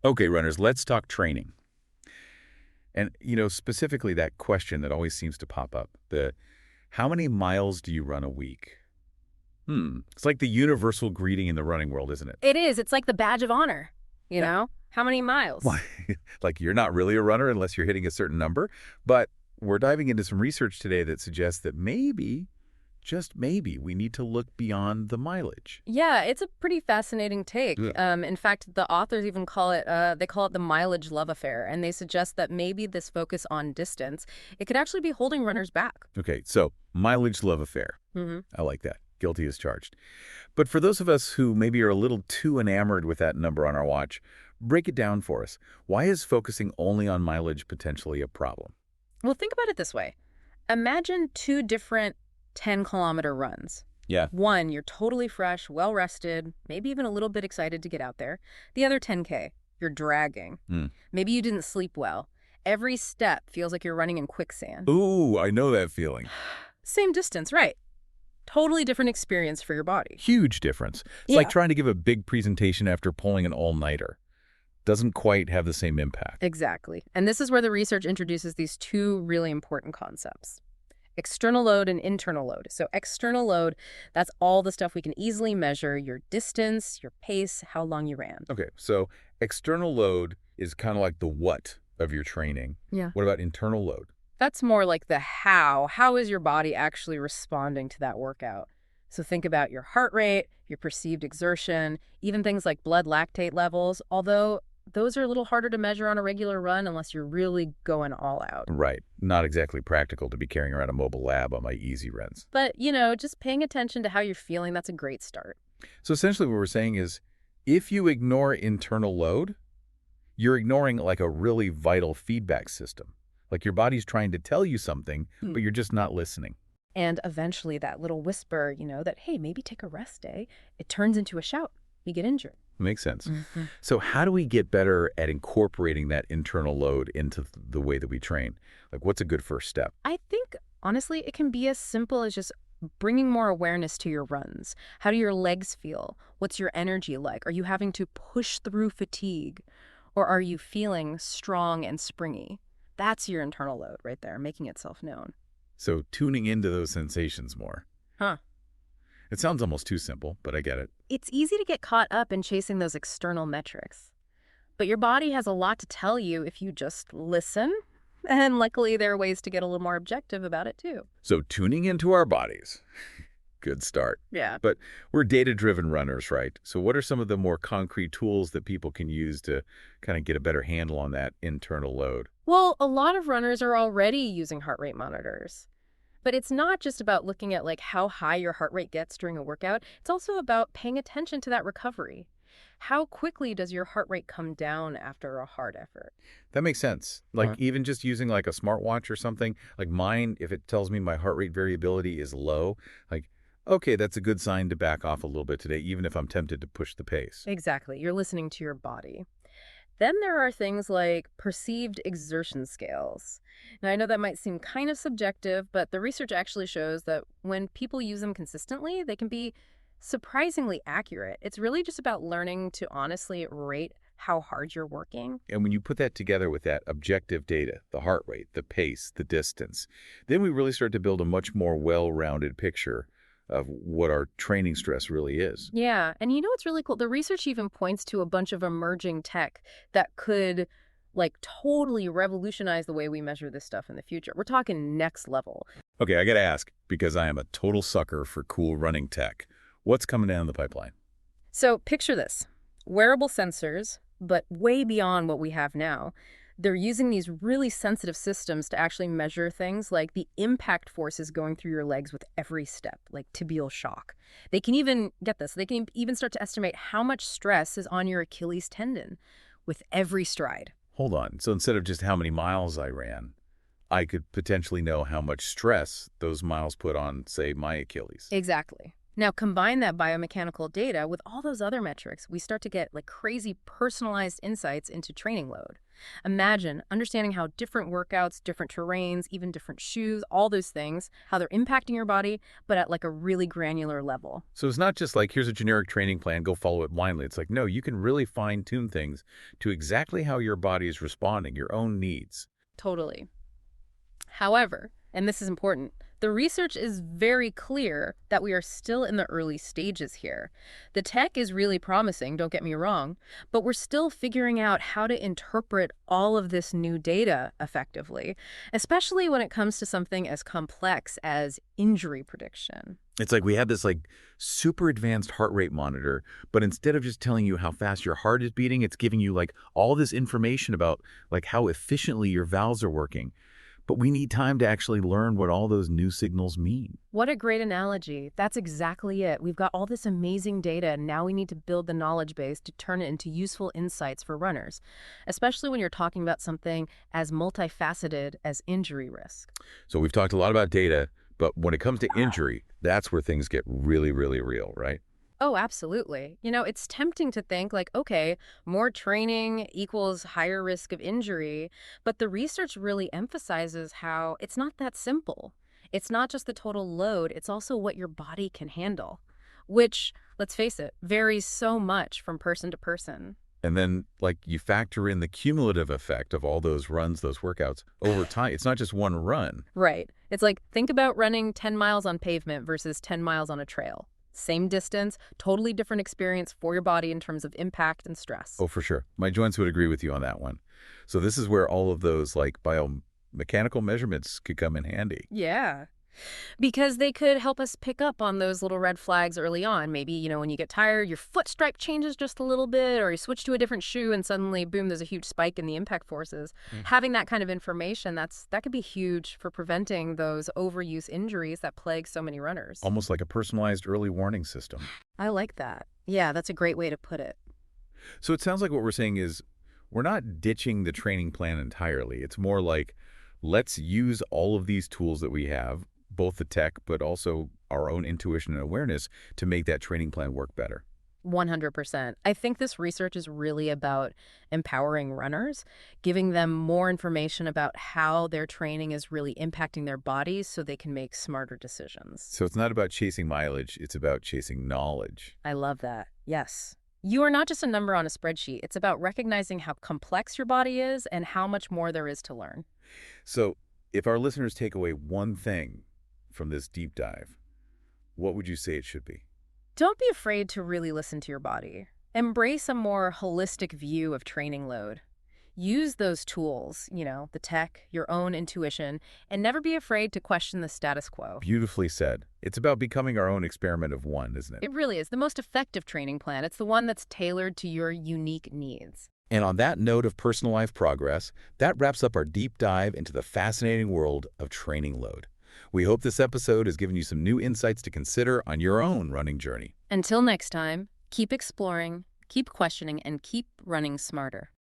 Okay, runners, let's talk training. And, specifically that question that always seems to pop up, how many miles do you run a week? It's like the universal greeting in the running world, isn't it? It is. It's like the badge of honor, you Yeah. know? How many miles? Why? Like you're not really a runner unless you're hitting a certain number. But we're diving into some research today that suggests that maybe, just maybe, we need to look beyond the mileage. Yeah, it's a pretty fascinating take. Yeah. In fact, the authors even call it, they call it the mileage love affair, and they suggest that maybe this focus on distance, it could actually be holding runners back. Okay, so mileage love affair. Hmm. I like that. Guilty as charged. But for those of us who maybe are a little too enamored with that number on our watch, break it down for us. Why is focusing only on mileage potentially a problem? Well, think about it this way. Imagine two different 10-kilometer runs. Yeah. One, you're totally fresh, well-rested, maybe even a little bit excited to get out there. The other 10K, you're dragging. Hmm. Maybe you didn't sleep well. Every step feels like you're running in quicksand. Ooh, I know that feeling. Same distance, right? Totally different experience for your body. Huge difference. It's like trying to give a big presentation after pulling an all-nighter. Doesn't quite have the same impact. Exactly. And this is where the research introduces these two really important concepts. External load and internal load. So external load, that's all the stuff we can easily measure, your distance, your pace, how long you ran. Okay, so external load is kind of like the what of your training. Yeah. What about internal load? That's more like the how. How is your body actually responding to that workout? So think about your heart rate, your perceived exertion, even things like blood lactate levels, although those are a little harder to measure on a regular run unless you're really going all out. Right. Not exactly practical to be carrying around a mobile lab on my easy runs. But, just paying attention to how you're feeling, that's a great start. So essentially what we're saying is if you ignore internal load, you're ignoring like a really vital feedback system. Like your body's trying to tell you something, but you're just not listening. And eventually that little whisper, that, hey, maybe take a rest day, it turns into a shout. You get injured. Makes sense. Mm-hmm. So how do we get better at incorporating that internal load into the way that we train? Like what's a good first step? I think, honestly, it can be as simple as just bringing more awareness to your runs. How do your legs feel? What's your energy like? Are you having to push through fatigue? Or are you feeling strong and springy? That's your internal load right there, making itself known. So tuning into those sensations more. Huh. It sounds almost too simple, but I get it. It's easy to get caught up in chasing those external metrics. But your body has a lot to tell you if you just listen. And luckily, there are ways to get a little more objective about it, too. So tuning into our bodies. Good start. Yeah. But we're data-driven runners, right? So what are some of the more concrete tools that people can use to kind of get a better handle on that internal load? Well, a lot of runners are already using heart rate monitors. But it's not just about looking at how high your heart rate gets during a workout. It's also about paying attention to that recovery. How quickly does your heart rate come down after a hard effort? That makes sense. Like even just using like a smartwatch or something, like mine, if it tells me my heart rate variability is low, like, okay, that's a good sign to back off a little bit today, even if I'm tempted to push the pace. Exactly. You're listening to your body. Then there are things like perceived exertion scales. Now, I know that might seem kind of subjective, but the research actually shows that when people use them consistently, they can be surprisingly accurate. It's really just about learning to honestly rate how hard you're working. And when you put that together with that objective data, the heart rate, the pace, the distance, then we really start to build a much more well-rounded picture of what our training stress really is. Yeah, and what's really cool? The research even points to a bunch of emerging tech that could totally revolutionize the way we measure this stuff in the future. We're talking next level. Okay, I got to ask, because I am a total sucker for cool running tech. What's coming down the pipeline? So picture this. Wearable sensors, but way beyond what we have now. They're using these really sensitive systems to actually measure things like the impact forces going through your legs with every step, like tibial shock. They can even, get this, they can even start to estimate how much stress is on your Achilles tendon with every stride. Hold on. So instead of just how many miles I ran, I could potentially know how much stress those miles put on, say, my Achilles. Exactly. Now combine that biomechanical data with all those other metrics, we start to get like crazy personalized insights into training load. Imagine understanding how different workouts, different terrains, even different shoes, all those things, how they're impacting your body, but at like a really granular level. So it's not just like, here's a generic training plan, go follow it blindly. It's like, no, you can really fine-tune things to exactly how your body is responding, your own needs. Totally. However, and this is important, the research is very clear that we are still in the early stages here. The tech is really promising, don't get me wrong, but we're still figuring out how to interpret all of this new data effectively, especially when it comes to something as complex as injury prediction. It's like we have this like super advanced heart rate monitor, but instead of just telling you how fast your heart is beating, it's giving you like all this information about like how efficiently your valves are working. But we need time to actually learn what all those new signals mean. What a great analogy. That's exactly it. We've got all this amazing data, and now we need to build the knowledge base to turn it into useful insights for runners, especially when you're talking about something as multifaceted as injury risk. So we've talked a lot about data, but when it comes to injury, that's where things get really, really real, right? Oh, absolutely. It's tempting to think like, okay, more training equals higher risk of injury, but the research really emphasizes how it's not that simple. It's not just the total load, it's also what your body can handle, which, let's face it, varies so much from person to person. And then, like, you factor in the cumulative effect of all those runs, those workouts over time. It's not just one run. Right. It's like, think about running 10 miles on pavement versus 10 miles on a trail. Same distance, totally different experience for your body in terms of impact and stress. Oh, for sure. My joints would agree with you on that one. So this is where all of those, like, biomechanical measurements could come in handy. Yeah. Because they could help us pick up on those little red flags early on. Maybe, when you get tired, your foot stripe changes just a little bit, or you switch to a different shoe and suddenly, boom, there's a huge spike in the impact forces. Having that kind of information, that could be huge for preventing those overuse injuries that plague so many runners. Almost like a personalized early warning system. I like that. Yeah, that's a great way to put it. So it sounds like what we're saying is we're not ditching the training plan entirely. It's more like, let's use all of these tools that we have, both the tech, but also our own intuition and awareness to make that training plan work better. 100%. I think this research is really about empowering runners, giving them more information about how their training is really impacting their bodies so they can make smarter decisions. So it's not about chasing mileage, it's about chasing knowledge. I love that. Yes. You are not just a number on a spreadsheet. It's about recognizing how complex your body is and how much more there is to learn. So if our listeners take away one thing from this deep dive, what would you say it should be? Don't be afraid to really listen to your body. Embrace a more holistic view of training load. Use those tools, the tech, your own intuition, and never be afraid to question the status quo. Beautifully said. It's about becoming our own experiment of one, isn't it? It really is the most effective training plan. It's the one that's tailored to your unique needs. And on that note of personal life progress, that wraps up our deep dive into the fascinating world of training load. We hope this episode has given you some new insights to consider on your own running journey. Until next time, keep exploring, keep questioning, and keep running smarter.